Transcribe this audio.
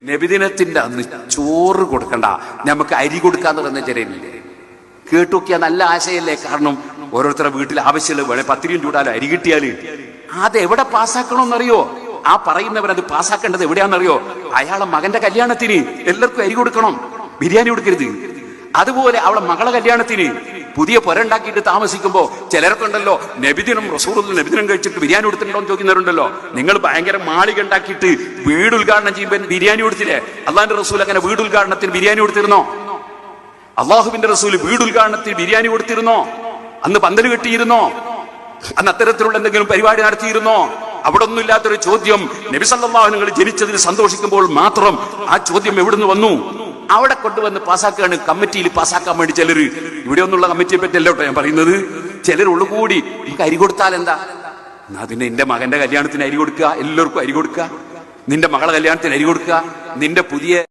നബിദിനത്തിന്റെ അന്ന് ചോറ് കൊടുക്കണ്ട, നമുക്ക് അരി കൊടുക്കാന്ന് പറയുന്ന ചെറിയില്ലേ? കേട്ടുനോക്കിയാ നല്ല ആശയല്ലേ? കാരണം ഓരോരുത്തരുടെ വീട്ടിൽ ആവശ്യമുള്ള വേണേ 10 രൂപ ചൂടാലും അരി കിട്ടിയാല് അത് എവിടെ പാസ്സാക്കണമെന്നറിയോ? ആ പറയുന്നവൻ അത് പാസ്സാക്കേണ്ടത് എവിടെയാണെന്നറിയോ? അയാളെ മകന്റെ കല്യാണത്തിന് എല്ലാവർക്കും അരി കൊടുക്കണം, ബിരിയാണി കൊടുക്കരുത്. അതുപോലെ അവളെ മകളെ കല്യാണത്തിന് പുതിയ പുരണ്ടാക്കിയിട്ട് താമസിക്കുമ്പോ ചിലരൊക്കെ ഉണ്ടല്ലോ, നബിദിനം റസൂലുള്ളാഹി നബിദിനം കഴിച്ചിട്ട് ബിരിയാണി കൊടുത്തിട്ടുണ്ടോ എന്ന് ചോദിക്കുന്നവരുണ്ടല്ലോ. നിങ്ങൾ ഭയങ്കര മാളിക ഉണ്ടാക്കിയിട്ട് വീട് ഉദ്ഘാടനം ചെയ്യുമ്പോൾ ബിരിയാണി കൊടുത്തില്ലേ? അള്ളാഹിന്റെ റസൂൽ അങ്ങനെ വീട് ഉദ്ഘാടനത്തിന് ബിരിയാണി കൊടുത്തിരുന്നോ? അള്ളാഹുവിന്റെ റസൂൽ വീട് ഉദ്ഘാടനത്തിന് ബിരിയാണി കൊടുത്തിരുന്നോ? അന്ന് പന്തൽ കെട്ടിയിരുന്നോ? അന്ന് അത്തരത്തിലുള്ള എന്തെങ്കിലും പരിപാടി നടത്തിയിരുന്നോ? അവിടെ ഒന്നുമില്ലാത്തൊരു ചോദ്യം. നബി സല്ലല്ലാഹു അലൈഹി വസല്ലം ജനിച്ചതിന് സന്തോഷിക്കുമ്പോൾ മാത്രം ആ ചോദ്യം എവിടുന്ന് വന്നു? അവിടെ കൊണ്ടുവന്ന് പാസ്സാക്കുകയാണ്, കമ്മിറ്റിയിൽ പാസ്സാക്കാൻ വേണ്ടി ചിലര്. ഇവിടെ ഒന്നുള്ള കമ്മിറ്റിയെ പറ്റിയല്ലോ ഞാൻ പറയുന്നത്. ചിലരുള്ളു കൂടി നമുക്ക് അരി കൊടുത്താൽ എന്താ? അതിന് നിന്റെ മകന്റെ കല്യാണത്തിന് അരി കൊടുക്കുക, എല്ലാവർക്കും അരി കൊടുക്കുക. നിന്റെ മകളെ കല്യാണത്തിന് അരി കൊടുക്കുക. നിന്റെ പുതിയ